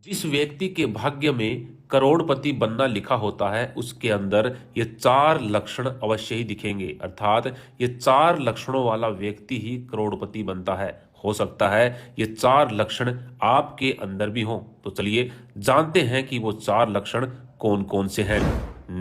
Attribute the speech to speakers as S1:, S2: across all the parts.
S1: जिस व्यक्ति के भाग्य में करोड़पति बनना लिखा होता है उसके अंदर ये चार लक्षण अवश्य ही दिखेंगे। अर्थात ये चार लक्षणों वाला व्यक्ति ही करोड़पति बनता है। हो सकता है ये चार लक्षण आपके अंदर भी हों। तो चलिए जानते हैं कि वो चार लक्षण कौन कौन से हैं।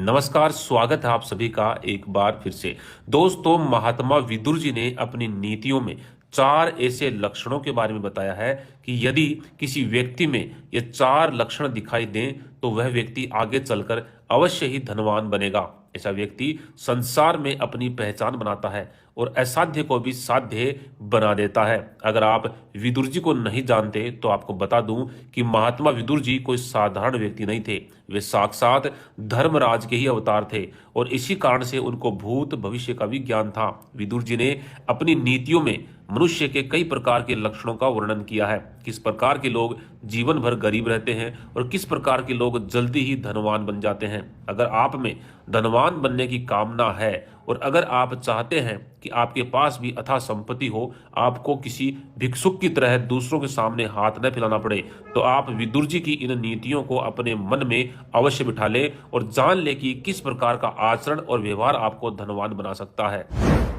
S1: नमस्कार, स्वागत है आप सभी का एक बार फिर से। दोस्तों, महात्मा विदुर जी ने अपनी नीतियों में चार ऐसे लक्षणों के बारे में बताया है कि यदि किसी व्यक्ति में ये चार लक्षण दिखाई दें तो वह व्यक्ति आगे चलकर अवश्य ही धनवान बनेगा। ऐसा व्यक्ति संसार में अपनी पहचान बनाता है और असाध्य को भी साध्य बना देता है। अगर आप विदुर जी को नहीं जानते तो आपको बता दूं कि महात्मा विदुर जी कोई साधारण व्यक्ति नहीं थे। वे साक्षात धर्मराज के ही अवतार थे और इसी कारण से उनको भूत भविष्य का भी ज्ञान था। विदुर जी ने अपनी नीतियों में मनुष्य के कई प्रकार के लक्षणों का वर्णन किया है। किस प्रकार के लोग जीवन भर गरीब रहते हैं और किस प्रकार के लोग जल्दी ही धनवान बन जाते हैं। अगर आप में धनवान बनने की कामना है और अगर आप चाहते हैं कि आपके पास भी अथाह संपत्ति हो, आपको किसी भिक्षुक की तरह दूसरों के सामने हाथ न फैलाना पड़े, तो आप विदुर जी की इन नीतियों को अपने मन में अवश्य बिठा ले और जान ले कि किस प्रकार का आचरण और व्यवहार आपको धनवान बना सकता है।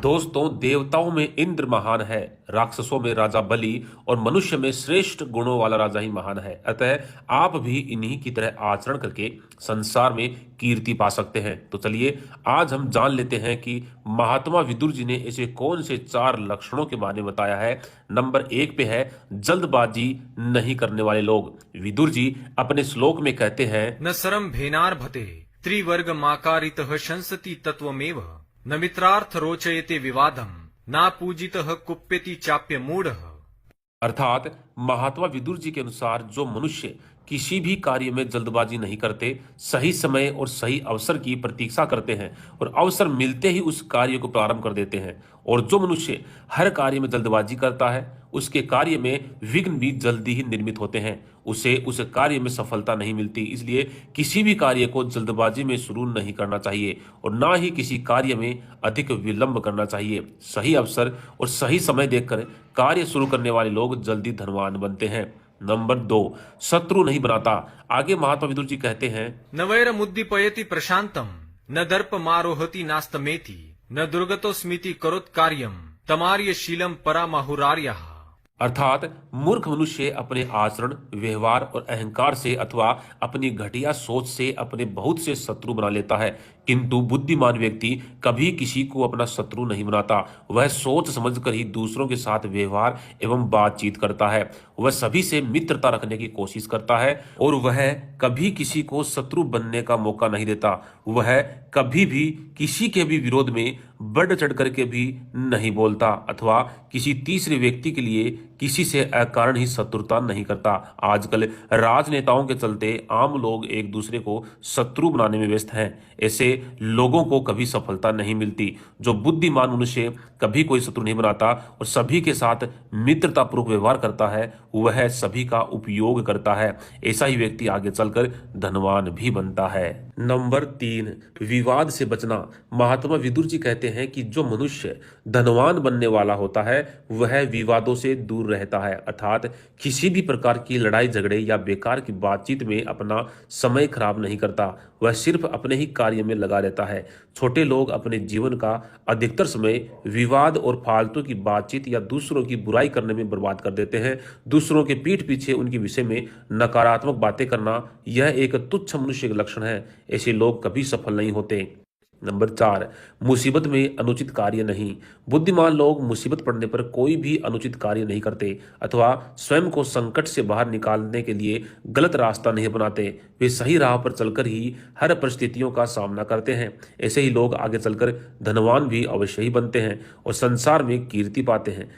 S1: दोस्तों, देवताओं में इंद्र महान है, राक्षसों में राजा बलि और मनुष्य में श्रेष्ठ गुणों वाला राजा ही महान है। अतः आप भी इन्हीं की तरह आचरण करके संसार में कीर्ति पा सकते हैं। तो चलिए आज हम जान लेते हैं कि महात्मा विदुर जी ने ऐसे कौन से चार लक्षणों के बारे में बताया है। नंबर 1 पे है जल्दबाजी नहीं करने वाले लोग। विदुर जी अपने श्लोक में कहते हैं,
S2: न सरम भेनार्भते त्रिवर्ग माकारितः शंसति तत्वमेव न मित्रार्थ रोचयते विवादम ना पूजितः कुप्यति चाप्य मूढ़ः।
S1: अर्थात महात्मा विदुर जी के अनुसार जो मनुष्य किसी भी कार्य में जल्दबाजी नहीं करते, सही समय और सही अवसर की प्रतीक्षा करते हैं और अवसर मिलते ही उस कार्य को प्रारंभ कर देते हैं, और जो मनुष्य हर कार्य में जल्दबाजी करता है उसके कार्य में विघ्न भी जल्दी ही निर्मित होते हैं, उसे उस कार्य में सफलता नहीं मिलती। इसलिए किसी भी कार्य को जल्दबाजी में शुरू नहीं करना चाहिए और ना ही किसी कार्य में अधिक विलंब करना चाहिए। सही अवसर और सही समय देखकर कार्य शुरू करने वाले लोग जल्दी धनवान बनते हैं। नंबर 2, शत्रु नहीं बनाता। आगे महात्मा विदुर जी कहते हैं,
S2: न वैरमुद्दीपयति प्रशांतम न दर्प मारोहति नास्तमेति न दुर्गतो स्मिति करोत्कार्यम तमार्य शीलम परामाहुरार्यः।
S1: अर्थात मूर्ख मनुष्य अपने आचरण, व्यवहार और अहंकार से अथवा अपनी घटिया सोच से अपने बहुत से शत्रु बना लेता है, किंतु बुद्धिमान व्यक्ति कभी किसी को अपना शत्रु नहीं बनाता। वह सोच समझकर ही दूसरों के साथ व्यवहार एवं बातचीत करता है। वह सभी से मित्रता रखने की कोशिश करता है और वह कभी किसी को शत्रु बनने का मौका नहीं देता। वह कभी भी किसी के भी विरोध में बढ़ चढ़ करके भी नहीं बोलता अथवा किसी तीसरे व्यक्ति के लिए किसी से अकारण ही शत्रुता नहीं करता। आजकल राजनेताओं के चलते आम लोग एक दूसरे को शत्रु बनाने में व्यस्त हैं। ऐसे लोगों को कभी सफलता नहीं मिलती। जो बुद्धिमान मनुष्य कभी कोई शत्रु नहीं बनाता और सभी के साथ मित्रतापूर्वक व्यवहार करता है, वह सभी का उपयोग करता है। ऐसा ही व्यक्ति आगे चलकर धनवान भी बनता है। नंबर 3, विवाद से बचना। महात्मा विदुर जी कहते हैं कि जो मनुष्य धनवान बनने वाला होता है वह विवादों से दूर रहता है, अर्थात किसी भी प्रकार की लड़ाई झगड़े या बेकार की बातचीत में अपना समय खराब नहीं करता। वह सिर्फ अपने ही कार्य में लगा रहता है। छोटे लोग अपने जीवन का अधिकतर समय विवाद और फालतू की बातचीत या दूसरों की बुराई करने में बर्बाद कर देते हैं। दूसरों के पीठ पीछे उनके विषय में नकारात्मक बातें करना, यह एक तुच्छ मनुष्य का लक्षण है। ऐसे लोग कभी सफल नहीं होते। नंबर 4, मुसीबत में अनुचित कार्य नहीं। बुद्धिमान लोग मुसीबत पड़ने पर कोई भी अनुचित कार्य नहीं करते अथवा स्वयं को संकट से बाहर निकालने के लिए गलत रास्ता नहीं अपनाते। वे सही राह पर चलकर ही हर परिस्थितियों का सामना करते हैं। ऐसे ही लोग आगे चलकर धनवान भी अवश्य ही बनते हैं और संसार में कीर्ति पाते हैं,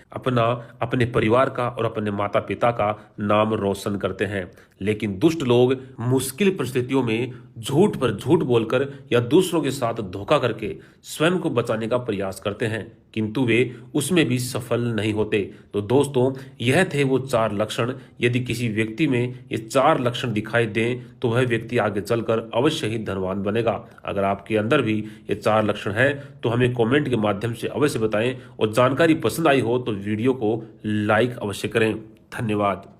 S1: अपने परिवार का और अपने माता पिता का नाम रोशन करते हैं। लेकिन दुष्ट लोग मुश्किल परिस्थितियों में झूठ पर झूठ बोलकर या दूसरों के साथ धोखा करके स्वयं को बचाने का प्रयास करते हैं, किंतु वे उसमें भी सफल नहीं होते। तो दोस्तों, यह थे वो 4 लक्षण। यदि किसी व्यक्ति में ये 4 लक्षण दिखाई दें तो वह व्यक्ति आगे चलकर अवश्य ही धनवान बनेगा। अगर आपके अंदर भी ये 4 लक्षण है तो हमें कमेंट के माध्यम से अवश्य बताएं और जानकारी पसंद आई हो तो वीडियो को लाइक अवश्य करें। धन्यवाद।